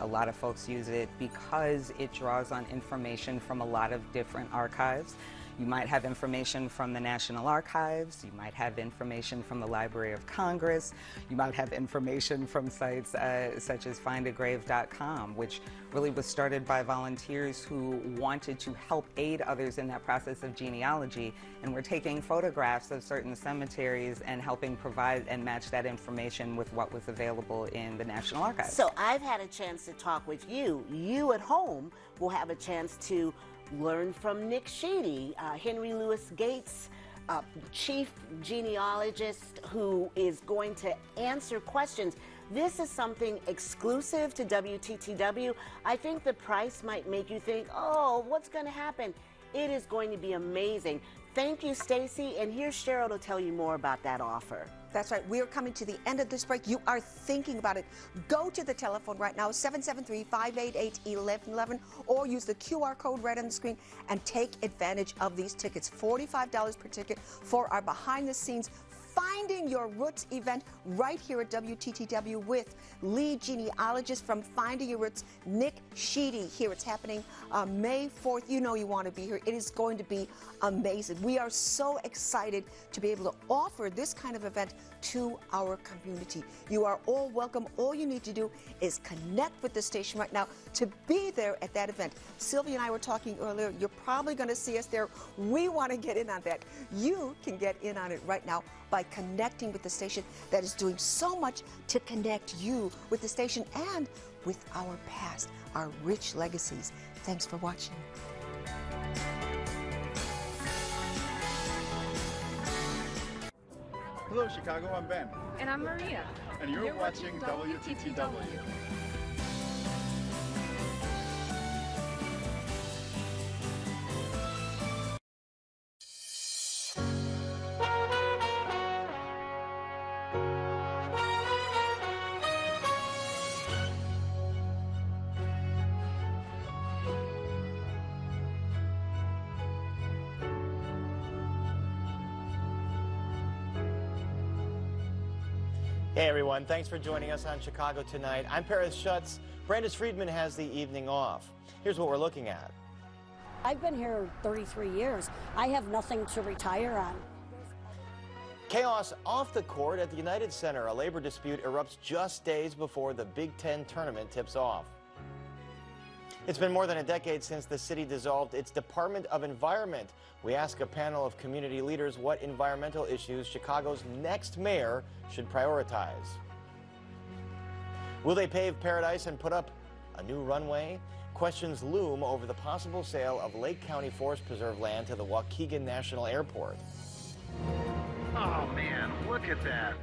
A lot of folks use it because it draws on information from a lot of different archives. You might have information from the National Archives, you might have information from the Library of Congress, you might have information from sites such as findagrave.com, which really was started by volunteers who wanted to help aid others in that process of genealogy, and we're taking photographs of certain cemeteries and helping provide and match that information with what was available in the National Archives. So I've had a chance to talk with you. You at home will have a chance to learn from Nick Sheedy, Henry Louis Gates, chief genealogist, who is going to answer questions. This is something exclusive to WTTW. I think the price might make you think, oh, what's going to happen? It is going to be amazing. Thank you, Stacy, and here's Cheryl to tell you more about that offer. That's right. We are coming to the end of this break. You are thinking about it. Go to the telephone right now, 773-588-1111, or use the QR code right on the screen and take advantage of these tickets. $45 per ticket for our behind-the-scenes Finding Your Roots event right here at WTTW with lead genealogist from Finding Your Roots, Nick Sheedy. Here it's happening May 4th. You know you want to be here. It is going to be amazing. We are so excited to be able to offer this kind of event to our community. You are all welcome. All you need to do is connect with the station right now to be there at that event. Sylvia and I were talking earlier. You're probably going to see us there. We want to get in on that. You can get in on it right now by connecting with the station that is doing so much to connect you with the station and with our past, our rich legacies. Thanks for watching. Hello, Chicago. I'm Ben. And I'm Maria. And you're watching WTTW. Hey everyone, thanks for joining us on Chicago Tonight. I'm Paris Schutz. Brandis Friedman has the evening off. Here's what we're looking at. I've been here 33 years. I have nothing to retire on. Chaos off the court at the United Center. A labor dispute erupts just days before the Big Ten tournament tips off. It's been more than a decade since the city dissolved its Department of Environment. We ask a panel of community leaders what environmental issues Chicago's next mayor should prioritize. Will they pave Paradise and put up a new runway? Questions loom over the possible sale of Lake County Forest Preserve land to the Waukegan National Airport. Oh man, look at that.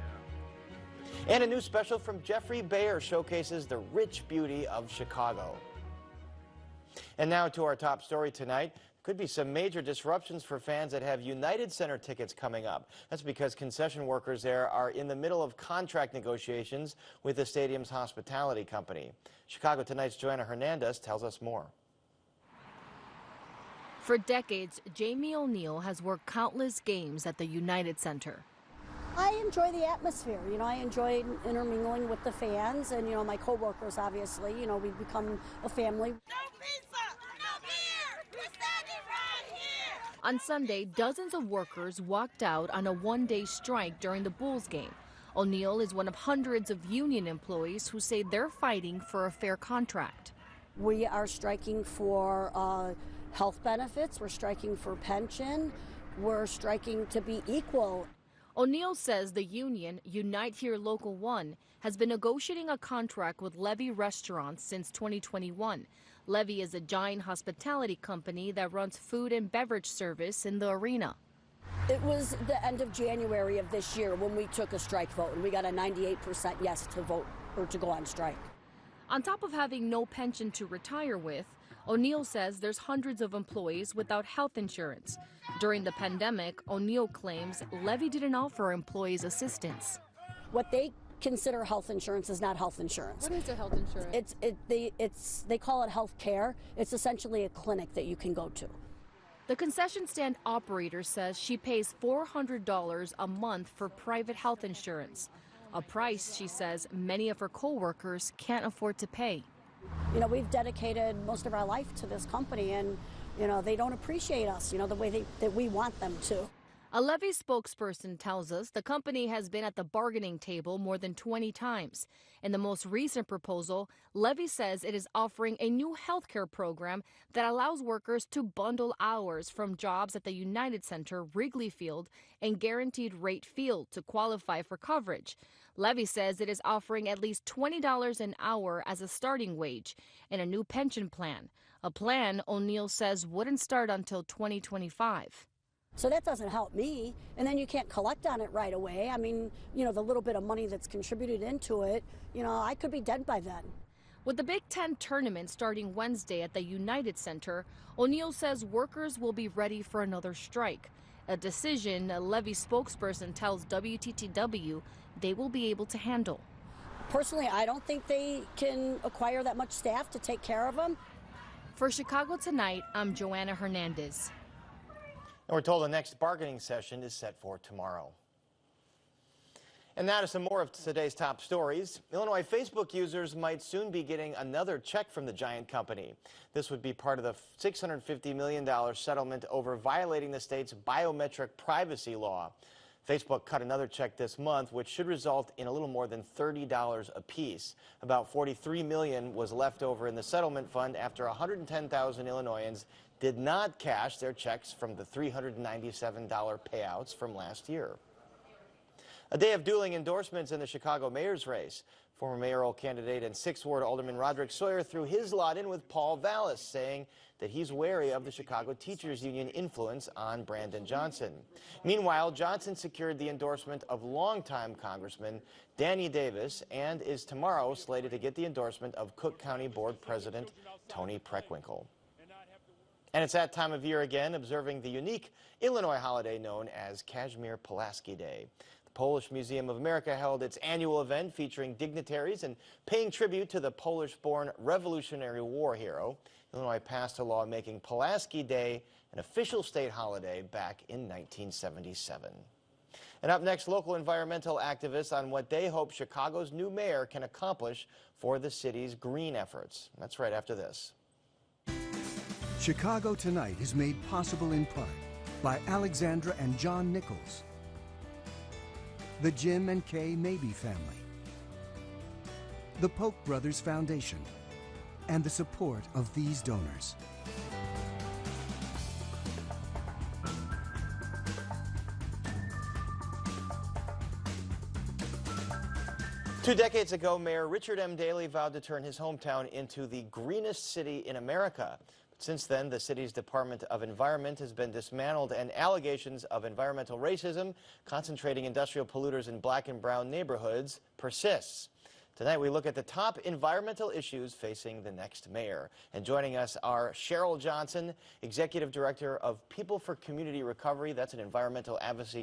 And a new special from Geoffrey Baer showcases the rich beauty of Chicago. And now to our top story tonight. Could be some major disruptions for fans that have United Center tickets coming up. That's because concession workers there are in the middle of contract negotiations with the stadium's hospitality company. Chicago Tonight's Joanna Hernandez tells us more. For decades, Jamie O'Neill has worked countless games at the United Center. I enjoy the atmosphere. You know, I enjoy intermingling with the fans and, you know, my coworkers, obviously. You know, we've become a family. No pizza! No beer! We're standing right here! On Sunday, dozens of workers walked out on a one-day strike during the Bulls game. O'Neill is one of hundreds of union employees who say they're fighting for a fair contract. We are striking for health benefits. We're striking for pension. We're striking to be equal. O'Neill says the union, Unite Here Local 1, has been negotiating a contract with Levy Restaurants since 2021. Levy is a giant hospitality company that runs food and beverage service in the arena. It was the end of January of this year when we took a strike vote, and we got a 98% yes to vote or to go on strike. On top of having no pension to retire with, O'Neill says there's hundreds of employees without health insurance. During the pandemic, O'Neill claims Levy didn't offer employees assistance. What they consider health insurance is not health insurance. What is a health insurance? They call it health care. It's essentially a clinic that you can go to. The concession stand operator says she pays $400 a month for private health insurance, a price she says many of her coworkers can't afford to pay. You know, we've dedicated most of our life to this company, and, you know, they don't appreciate us, you know, the way that we want them to. A Levy spokesperson tells us the company has been at the bargaining table more than 20 times. In the most recent proposal, Levy says it is offering a new health care program that allows workers to bundle hours from jobs at the United Center, Wrigley Field, and Guaranteed Rate Field to qualify for coverage. Levy says it is offering at least $20 an hour as a starting wage and a new pension plan, a plan O'Neill says wouldn't start until 2025. So that doesn't help me, and then you can't collect on it right away. I mean, you know, the little bit of money that's contributed into it, you know, I could be dead by then. With the Big Ten tournament starting Wednesday at the United Center, O'Neill says workers will be ready for another strike, a decision a Levy spokesperson tells WTTW they will be able to handle. Personally, I don't think they can acquire that much staff to take care of them. For Chicago Tonight, I'm Joanna Hernandez. And we're told the next bargaining session is set for tomorrow. And now to some more of today's top stories. Illinois Facebook users might soon be getting another check from the giant company. This would be part of the $650 million settlement over violating the state's biometric privacy law. Facebook cut another check this month, which should result in a little more than $30 apiece. About $43 million was left over in the settlement fund after 110,000 Illinoisans did not cash their checks from the $397 payouts from last year. A day of dueling endorsements in the Chicago mayor's race. Former mayoral candidate and 6th Ward Alderman Roderick Sawyer threw his lot in with Paul Vallis, saying that he's wary of the Chicago Teachers Union influence on Brandon Johnson. Meanwhile, Johnson secured the endorsement of longtime Congressman Danny Davis and is tomorrow slated to get the endorsement of Cook County Board President Tony Preckwinkle. And it's that time of year again, observing the unique Illinois holiday known as Kazimierz Pulaski Day. The Polish Museum of America held its annual event featuring dignitaries and paying tribute to the Polish-born Revolutionary War hero. Illinois passed a law making Pulaski Day an official state holiday back in 1977. And up next, local environmental activists on what they hope Chicago's new mayor can accomplish for the city's green efforts. That's right after this. Chicago Tonight is made possible in part by Alexandra and John Nichols, the Jim and Kay Mabey family, the Polk Brothers Foundation, and the support of these donors. Two decades ago, Mayor Richard M. Daley vowed to turn his hometown into the greenest city in America. Since then, the city's Department of Environment has been dismantled and allegations of environmental racism, concentrating industrial polluters in black and brown neighborhoods, persists. Tonight, we look at the top environmental issues facing the next mayor. And joining us are Cheryl Johnson, Executive Director of People for Community Recovery. That's an environmental advocacy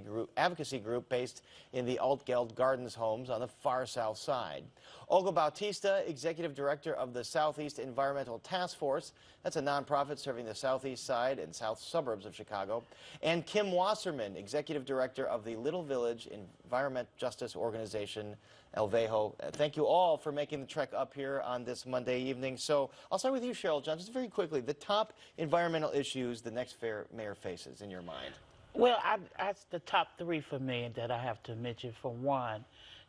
group based in the Altgeld Gardens homes on the far south side. Olga Bautista, Executive Director of the Southeast Environmental Task Force. That's a nonprofit serving the southeast side and south suburbs of Chicago. And Kim Wasserman, Executive Director of the Little Village Environment Justice Organization, Elvejo. Thank you all for making the trek up here on this Monday evening. So I'll start with you, Cheryl Johnson, just very quickly. The top environmental issues the next mayor faces in your mind. Well, that's the top three for me that I have to mention. For one,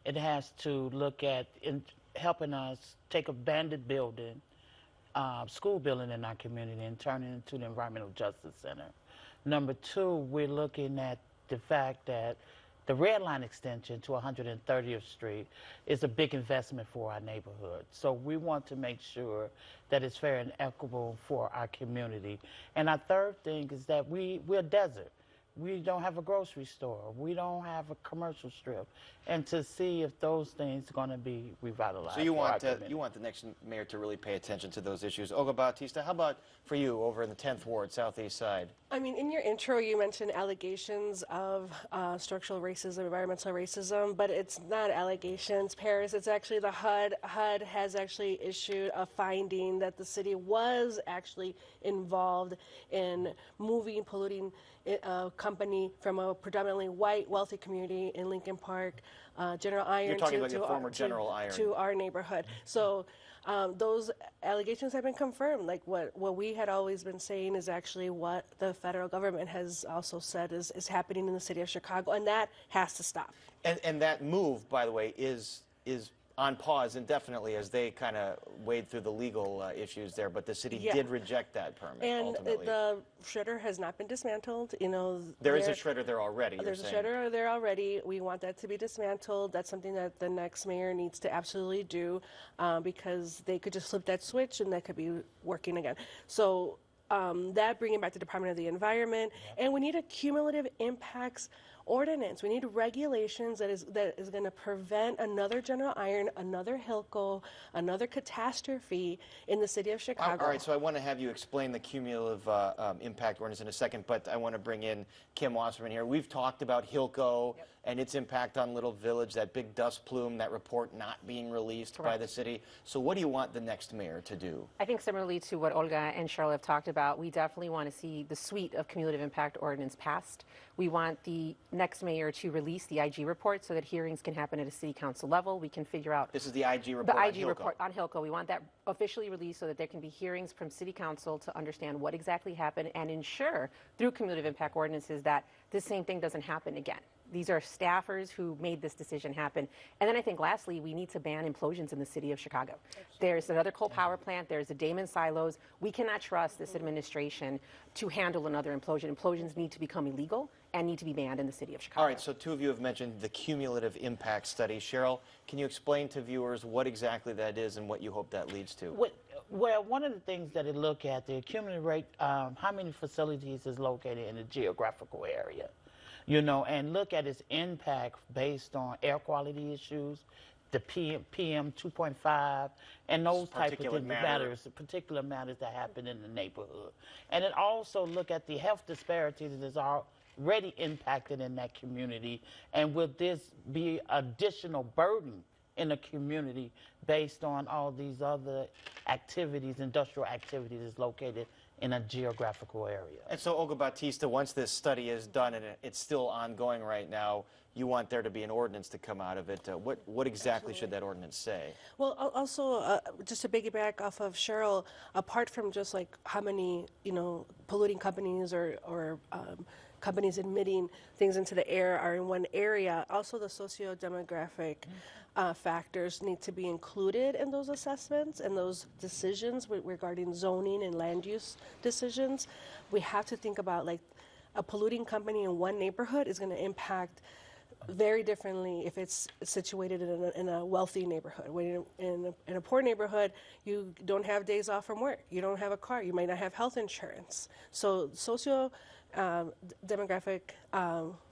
it has to look at helping us take abandoned building, school building in our community and turn it into the Environmental Justice Center. Number two, we're looking at the fact that the Red Line extension to 130th Street is a big investment for our neighborhood. So we want to make sure that it's fair and equitable for our community. And our third thing is that we're a desert. We don't have a grocery store. We don't have a commercial strip. And to see if those things are going to be revitalized. So you want the next mayor to really pay attention to those issues. Olga Bautista, how about for you over in the 10th Ward, southeast side? I mean, in your intro, you mentioned allegations of structural racism, environmental racism, but it's not allegations, Paris. It's actually the HUD. HUD has actually issued a finding that the city was actually involved in moving, polluting company from a predominantly white, wealthy community in Lincoln Park, General Iron, You're talking about your former General Iron. to our neighborhood. So those allegations have been confirmed. Like what we had always been saying is actually what the federal government has also said is happening in the city of Chicago, and that has to stop. And that move, by the way, is on pause indefinitely as they kind of wade through the legal issues there, but the city did reject that permit ultimately. The shredder has not been dismantled. You know, there is a shredder there already. There's a shredder there already. We want that to be dismantled. That's something that the next mayor needs to absolutely do, because they could just flip that switch and that could be working again. So that bringing back the Department of the Environment, and we need a cumulative impacts ordinance. We need regulations that is going to prevent another General Iron, another Hilco, another catastrophe in the city of Chicago. All right, so I want to have you explain the cumulative impact ordinance in a second, but I want to bring in Kim Wasserman here. We've talked about Hilco and its impact on Little Village, that big dust plume, that report not being released by the city. So what do you want the next mayor to do? I think similarly to what Olga and Cheryl have talked about, we definitely want to see the suite of cumulative impact ordinance passed. We want the next mayor to release the IG report so that hearings can happen at a city council level. We can figure out... This is the IG report on Hilco. The IG report on Hilco. We want that officially released so that there can be hearings from city council to understand what exactly happened and ensure through cumulative impact ordinances that the same thing doesn't happen again. These are staffers who made this decision happen. And then I think lastly, we need to ban implosions in the city of Chicago. There's another coal power plant, there's the Damon silos. We cannot trust this administration to handle another implosion. Implosions need to become illegal and need to be banned in the city of Chicago. All right, so two of you have mentioned the cumulative impact study. Cheryl, can you explain to viewers what exactly that is and what you hope that leads to? Well, one of the things that it look at, the cumulative rate, how many facilities is located in the geographical area? You know, and look at its impact based on air quality issues, the PM 2.5, and those type of matters, particular matters that happen in the neighborhood. And it also look at the health disparities that is already impacted in that community, and will this be additional burden in the community based on all these other activities, industrial activities that's located in a geographical area. And so, Olga Bautista, once this study is done and it's still ongoing right now, you want there to be an ordinance to come out of it. What exactly should that ordinance say? Well, also, just to piggyback off of Cheryl, apart from just like how many, polluting companies or companies emitting things into the air are in one area, also the socio-demographic factors need to be included in those assessments and those decisions regarding zoning and land use decisions. We have to think about, like, a polluting company in one neighborhood is going to impact very differently if it's situated in a wealthy neighborhood. When in a poor neighborhood, you don't have days off from work. You don't have a car. You might not have health insurance. So demographic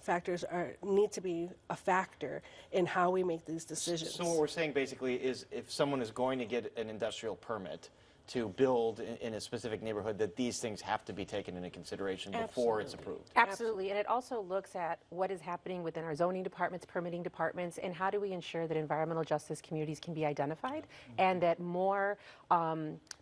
factors need to be a factor in how we make these decisions. So what we're saying basically is if someone is going to get an industrial permit to build in a specific neighborhood, that these things have to be taken into consideration before it's approved. Absolutely, and it also looks at what is happening within our zoning departments, permitting departments, and how do we ensure that environmental justice communities can be identified and that more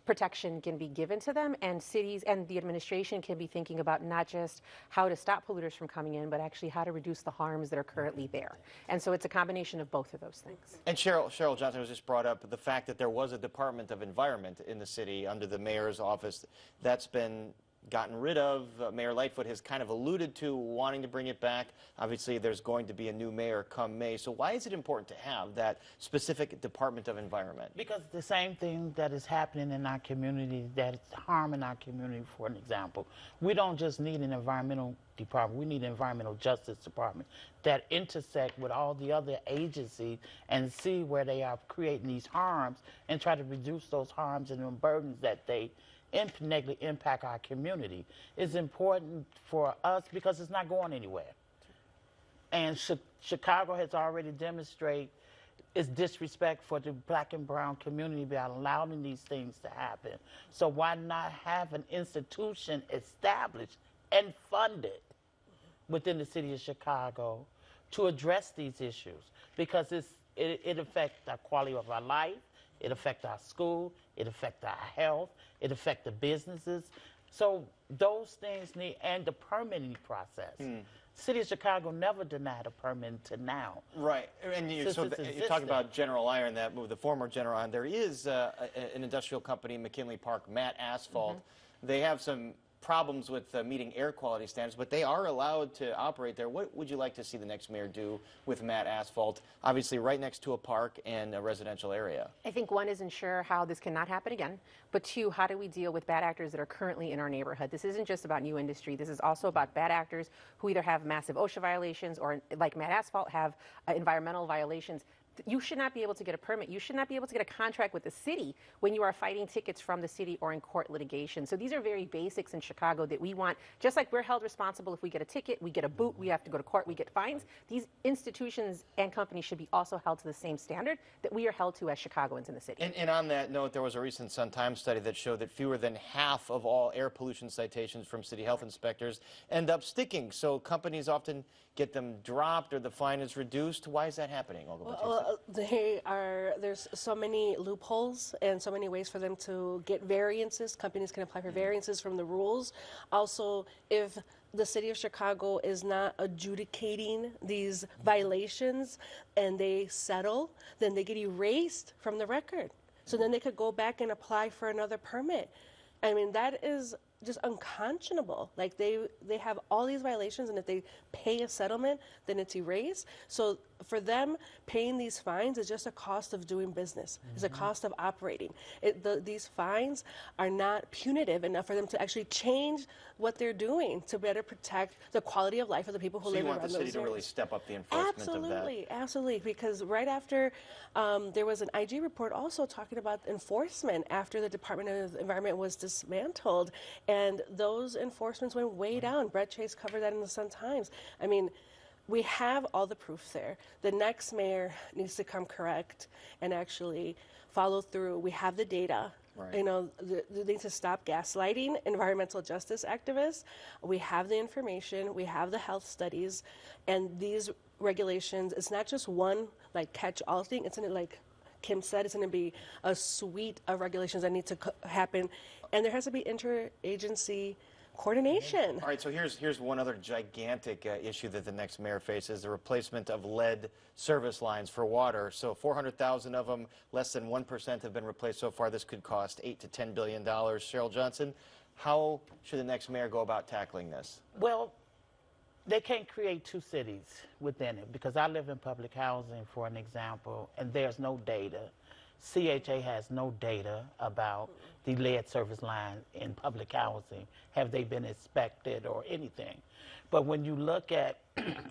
protection can be given to them, and cities and the administration can be thinking about not just how to stop polluters from coming in, but actually how to reduce the harms that are currently there. And so it's a combination of both of those things. And Cheryl Johnson was just brought up the fact that there was a Department of Environment in the city under the mayor's office. That's been gotten rid of. Mayor Lightfoot has kind of alluded to wanting to bring it back. Obviously, there's going to be a new mayor come May. So why is it important to have that specific Department of Environment? Because the same thing that is happening in our community, that is harming our community, for an example. We don't just need an environmental department. We need an environmental justice department that intersect with all the other agencies and see where they are creating these harms and try to reduce those harms and the burdens that they negatively impact our community. Is important for us because it's not going anywhere. And Chicago has already demonstrated its disrespect for the black and brown community by allowing these things to happen. So why not have an institution established and funded within the city of Chicago to address these issues? Because it affects the quality of our life, it affects our school, it affects our health, it affects the businesses. So those things need, and the permitting process. City of Chicago never denied a permit to now. Right, and you talk about General Iron, that move, the former General Iron. There is an industrial company, McKinley Park, Matt Asphalt. They have some problems with meeting air quality standards, but they are allowed to operate there. What would you like to see the next mayor do with Matt Asphalt, obviously right next to a park and a residential area? I think one is ensure how this cannot happen again, but two, how do we deal with bad actors that are currently in our neighborhood? This isn't just about new industry. This is also about bad actors who either have massive OSHA violations or, like Matt Asphalt, have environmental violations. You should not be able to get a permit. You should not be able to get a contract with the city when you are fighting tickets from the city or in court litigation. So these are very basics in Chicago that we want. Just like we're held responsible if we get a ticket, we get a boot, we have to go to court, we get fines. These institutions and companies should be also held to the same standard that we are held to as Chicagoans in the city. And on that note, there was a recent Sun-Times study that showed that fewer than half of all air pollution citations from city health inspectors end up sticking. So companies often get them dropped or the fine is reduced. Why is that happening, Olga Batista? There's so many loopholes and so many ways for them to get variances. Companies can apply for variances from the rules. Also, if the city of Chicago is not adjudicating these violations and they settle, then they get erased from the record. So then they could go back and apply for another permit. I mean, that is just unconscionable. Like they have all these violations, and if they pay a settlement, then it's erased. So for them, paying these fines is just a cost of doing business. It's a cost of operating. These fines are not punitive enough for them to actually change what they're doing to better protect the quality of life of the people who live around those areas. So you want the city to really step up the enforcement of that? Absolutely, because right after there was an IG report also talking about enforcement after the Department of the Environment was dismantled, and those enforcements went way down. Brett Chase covered that in the Sun-Times. I mean, we have all the proof there. The next mayor needs to come correct and actually follow through. We have the data. Right. You know, they need to stop gaslighting environmental justice activists. We have the information. We have the health studies. And these regulations, it's not just one, like, catch-all thing. It's going to, like Kim said, it's going to be a suite of regulations that need to happen. And there has to be interagency coordination. All right, so here's one other gigantic issue that the next mayor faces: the replacement of lead service lines for water. So 400,000 of them, less than 1% have been replaced so far. This could cost $8 to $10 billion. Cheryl Johnson, how should the next mayor go about tackling this? Well, they can't create two cities within it, because I live in public housing, for an example, and there's no data. CHA has no data about the lead service line in public housing. Have they been inspected or anything? But when you look at,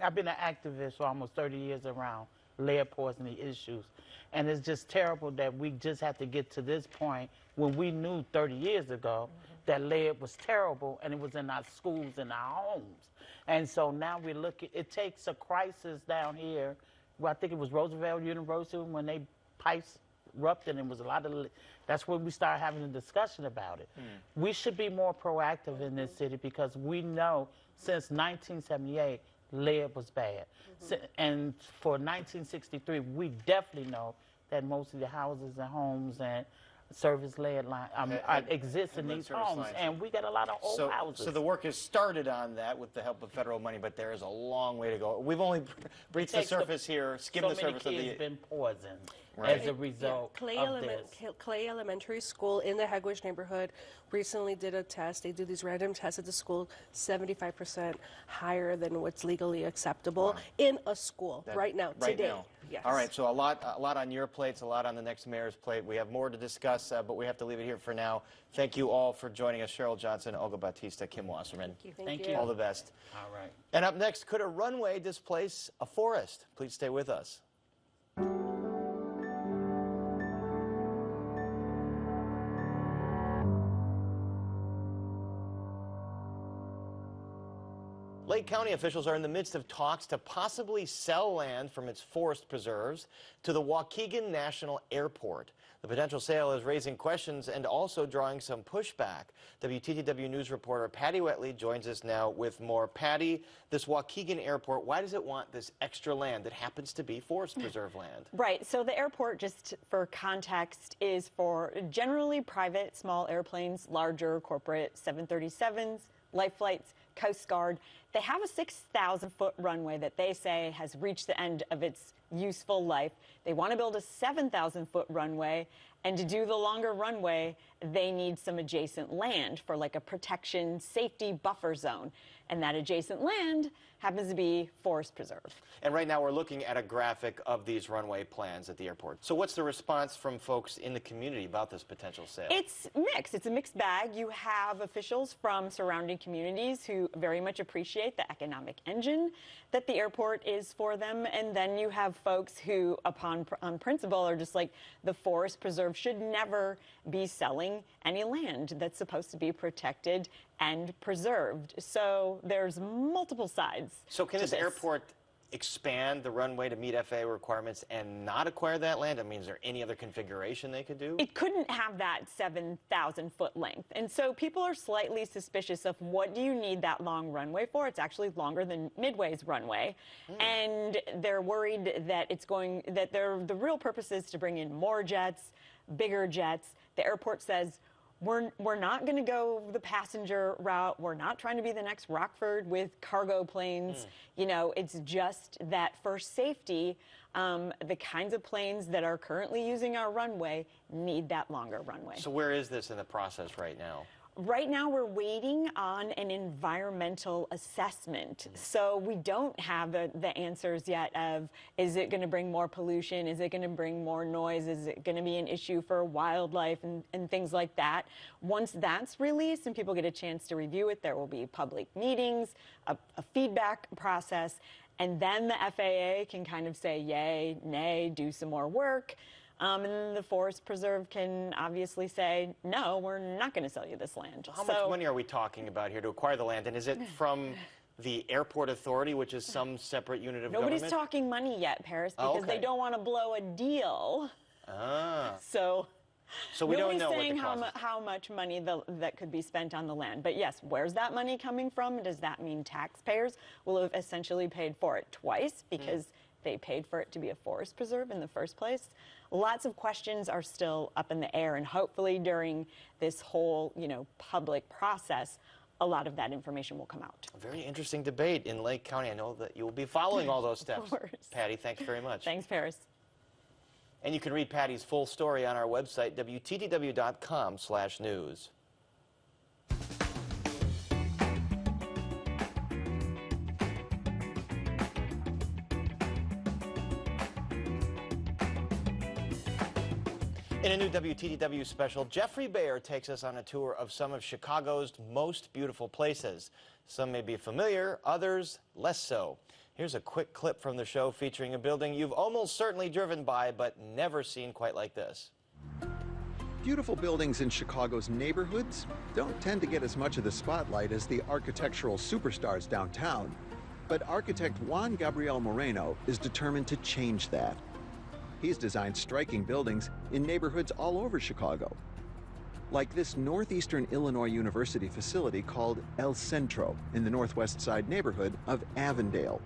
I've been an activist for almost 30 years around lead poisoning issues, and it's just terrible that we just have to get to this point when we knew 30 years ago that lead was terrible, and it was in our schools and our homes. And so now we look at, it takes a crisis down here, well, I think it was Roosevelt University, when they pipes erupted, and it was a lot of, that's when we started having a discussion about it. We should be more proactive in this city, because we know since 1978 lead was bad. And for 1963, we definitely know that most of the houses and homes and service lead line exists in these homes, and we got a lot of old houses. So the work has started on that with the help of federal money, but there is a long way to go. We've only breached the surface here, skimmed the surface of the... So many kids been poisoned as a result of this. Clay Elementary School in the Hegwish neighborhood recently did a test. They do these random tests at the school, 75% higher than what's legally acceptable in a school right now, today. Yes. All right, so a lot on your plates, a lot on the next mayor's plate. We have more to discuss, but we have to leave it here for now. Thank you all for joining us. Cheryl Johnson, Olga Batista, Kim Wasserman. Thank you. All the best. All right. And up next, could a runway displace a forest? Please stay with us. Lake County officials are in the midst of talks to possibly sell land from its forest preserves to the Waukegan National Airport. The potential sale is raising questions and also drawing some pushback. WTTW News reporter Patty Wetley joins us now with more. Patty, this Waukegan Airport, why does it want this extra land that happens to be forest preserve land? Right. So the airport, just for context, is for generally private small airplanes, larger corporate 737s, light flights, Coast Guard. They have a 6,000-foot runway that they say has reached the end of its useful life. They want to build a 7,000-foot runway, and to do the longer runway, they need some adjacent land for like a protection safety buffer zone. And that adjacent land happens to be forest preserve. And right now we're looking at a graphic of these runway plans at the airport. So what's the response from folks in the community about this potential sale? It's mixed. It's a mixed bag. You have officials from surrounding communities who very much appreciate the economic engine that the airport is for them. And then you have folks who, on principle, are just like, the forest preserve should never be selling any land that's supposed to be protected and preserved. So there's multiple sides. So can this airport expand the runway to meet FAA requirements and not acquire that land? I mean, is there any other configuration they could do? It couldn't have that 7,000-foot length. And so people are slightly suspicious of what do you need that long runway for? It's actually longer than Midway's runway. And they're worried that the real purpose is to bring in more jets, bigger jets. The airport says, we're not going to go the passenger route. We're not trying to be the next Rockford with cargo planes. You know, it's just that for safety, the kinds of planes that are currently using our runway need that longer runway. So where is this in the process right now? Right now, we're waiting on an environmental assessment. So we don't have the answers yet of, is it going to bring more pollution? Is it going to bring more noise? Is it going to be an issue for wildlife and things like that? Once that's released and people get a chance to review it, there will be public meetings, a feedback process, and then the FAA can kind of say yay, nay, do some more work. And then the forest preserve can obviously say, no, we're not going to sell you this land. How much money are we talking about here to acquire the land? And is it from the airport authority, which is some separate unit of government? Nobody's talking money yet, Paris, because they don't want to blow a deal. So we don't know saying what the how much money that could be spent on the land. But yes, where's that money coming from? Does that mean taxpayers will have essentially paid for it twice because they paid for it to be a forest preserve in the first place? Lots of questions are still up in the air, and hopefully during this whole, public process, a lot of that information will come out. A very interesting debate in Lake County. I know that you will be following all those steps. Of course. Patty, thanks very much. Thanks, Paris. And you can read Patty's full story on our website, WTTW.com/news. In a new WTTW special, Geoffrey Baer takes us on a tour of some of Chicago's most beautiful places. Some may be familiar, others less so. Here's a quick clip from the show featuring a building you've almost certainly driven by, but never seen quite like this. Beautiful buildings in Chicago's neighborhoods don't tend to get as much of the spotlight as the architectural superstars downtown. But architect Juan Gabriel Moreno is determined to change that. He's designed striking buildings in neighborhoods all over Chicago, like this northeastern Illinois University facility called El Centro in the northwest side neighborhood of Avondale.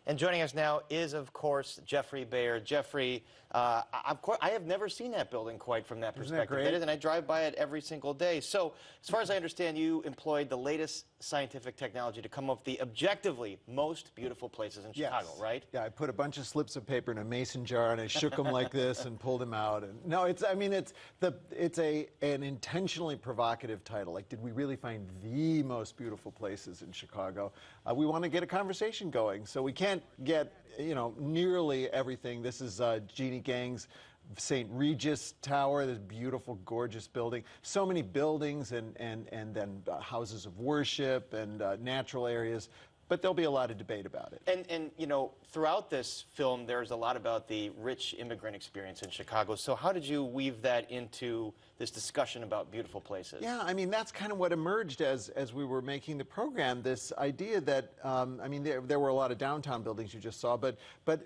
And joining us now is, of course, Geoffrey Baer. Geoffrey, of course, I have never seen that building quite from that perspective. Isn't that great? And I drive by it every single day. So, as far as I understand, you employed the latest scientific technology to come up with the objectively most beautiful places in Chicago, right? Yeah, I put a bunch of slips of paper in a mason jar and I shook them like this and pulled them out. And no, it's an intentionally provocative title. Like, did we really find the most beautiful places in Chicago? We want to get a conversation going, so we can't get nearly everything. This is Jeannie Gang's St. Regis Tower, this beautiful, gorgeous building. So many buildings and then houses of worship and natural areas. But there'll be a lot of debate about it. And throughout this film, there's a lot about the rich immigrant experience in Chicago. So how did you weave that into this discussion about beautiful places. Yeah, I mean, that's kind of what emerged as we were making the program, this idea that, I mean, there were a lot of downtown buildings you just saw, but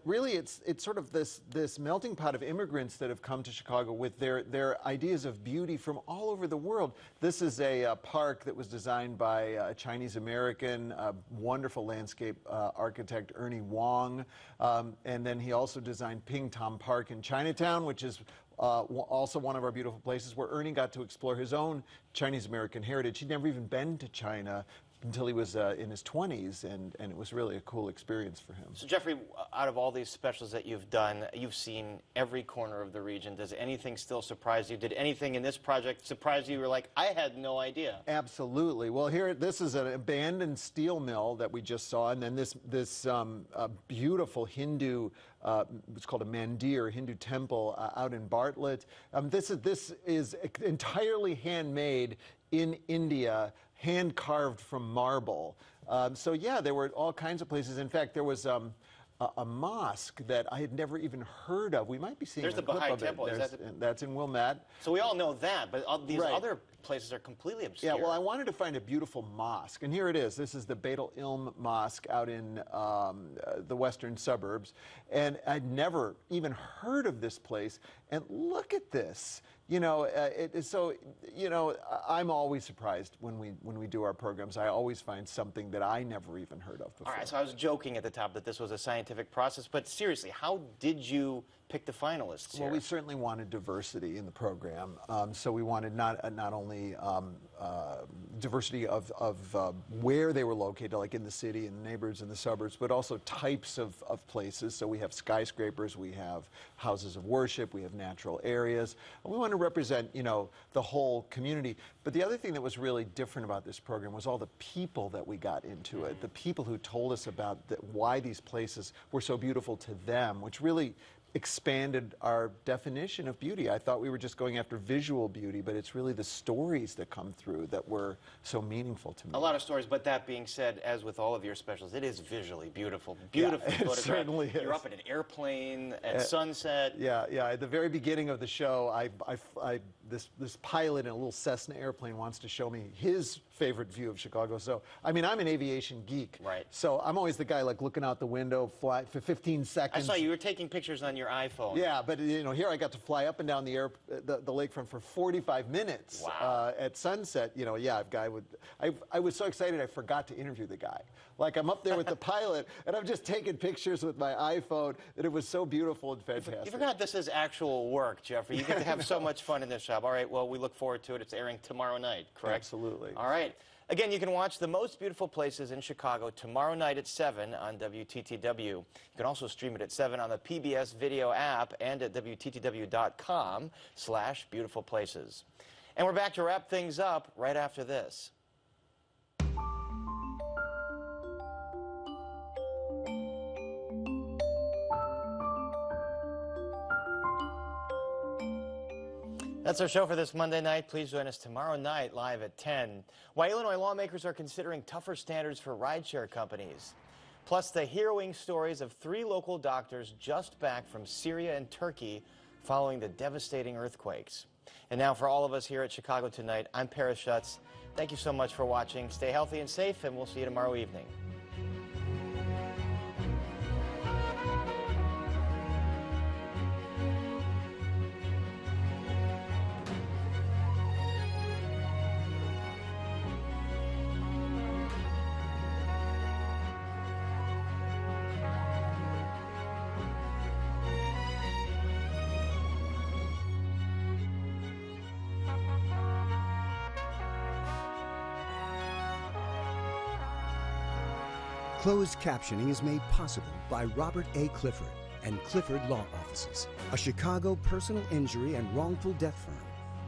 really it's sort of this melting pot of immigrants that have come to Chicago with their ideas of beauty from all over the world. This is a park that was designed by a Chinese-American, wonderful landscape architect, Ernie Wong, and then he also designed Ping Tom Park in Chinatown, which is also one of our beautiful places where Ernie got to explore his own Chinese-American heritage. He'd never even been to China until he was in his 20s, and it was really a cool experience for him. So Geoffrey, out of all these specials that you've done, you've seen every corner of the region. Does anything still surprise you? Did anything in this project surprise you? You were like, I had no idea. Absolutely. Well, this is an abandoned steel mill that we just saw, and then this beautiful Hindu, it's called a mandir, Hindu temple out in Bartlett. This is entirely handmade in India, hand carved from marble. So yeah, there were all kinds of places. In fact, there was a mosque that I had never even heard of. We might be seeing There's a the clip Baha'i of it. Temple. That's in Wilmette. So we all know that, but these other places are completely obscure. Yeah, well, I wanted to find a beautiful mosque, and here it is. This is the Beit al-Ilm Mosque out in the western suburbs, and I'd never even heard of this place, and look at this. You know, I'm always surprised when we do our programs. I always find something that I never even heard of before. All right, so I was joking at the top that this was a scientific process, but seriously, how did you pick the finalists here? Well, we certainly wanted diversity in the program, so we wanted not only diversity of where they were located, like in the city and the neighborhoods in the suburbs, but also types of places. So we have skyscrapers, we have houses of worship, we have natural areas. We want to represent, you know, the whole community. But the other thing that was really different about this program was all the people that we got into it, the people who told us about why these places were so beautiful to them, which really expanded our definition of beauty. I thought we were just going after visual beauty, but it's really the stories that come through that were so meaningful to me. A lot of stories, but that being said, as with all of your specials, it is visually beautiful. Beautiful Yeah, it certainly is. You're up in an airplane at sunset. Yeah, at the very beginning of the show, this pilot in a little Cessna airplane wants to show me his favorite view of Chicago. So, I mean, I'm an aviation geek. Right. So I'm always the guy like looking out the window, fly for 15 seconds. I saw you were taking pictures on your iPhone. Yeah, but you know, here I got to fly up and down the lakefront for 45 minutes. Wow. At sunset. You know, yeah, I was so excited I forgot to interview the guy. Like I'm up there with the pilot, and I'm just taking pictures with my iPhone, and it was so beautiful and fantastic. You forgot this is actual work, Geoffrey. You get to have so much fun in this job. All right, well, we look forward to it. It's airing tomorrow night, correct? Absolutely. All right. Again, you can watch The Most Beautiful Places in Chicago tomorrow night at 7 on WTTW. You can also stream it at 7 on the PBS video app and at WTTW.com/beautifulplaces. And we're back to wrap things up right after this. That's our show for this Monday night. Please join us tomorrow night live at 10. Why Illinois lawmakers are considering tougher standards for rideshare companies. Plus the harrowing stories of 3 local doctors just back from Syria and Turkey following the devastating earthquakes. And now for all of us here at Chicago Tonight, I'm Paris Schutz. Thank you so much for watching. Stay healthy and safe, and we'll see you tomorrow evening. Closed captioning is made possible by Robert A. Clifford and Clifford Law Offices, a Chicago personal injury and wrongful death firm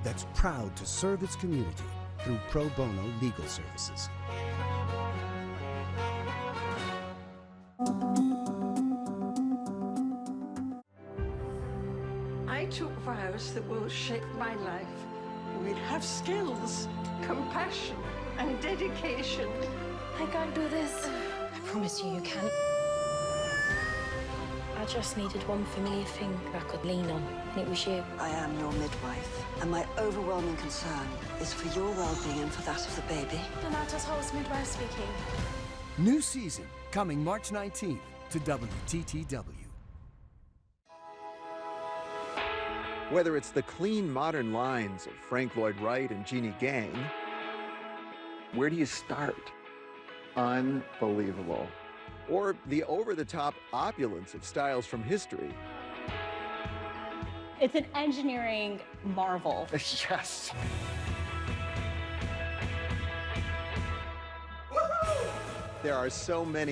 that's proud to serve its community through pro bono legal services. I took vows that will shape my life. We'll have skills, compassion, and dedication. I can't do this. I promise you, you can. I I just needed one familiar thing I could lean on, and it was you. I am your midwife, and my overwhelming concern is for your well-being and for that of the baby. Donata's host midwife speaking. New season coming March 19th to WTTW. Whether it's the clean, modern lines of Frank Lloyd Wright and Jeannie Gang, where do you start? Unbelievable. Or the over-the-top opulence of styles from history. It's an engineering marvel. Yes. There are so many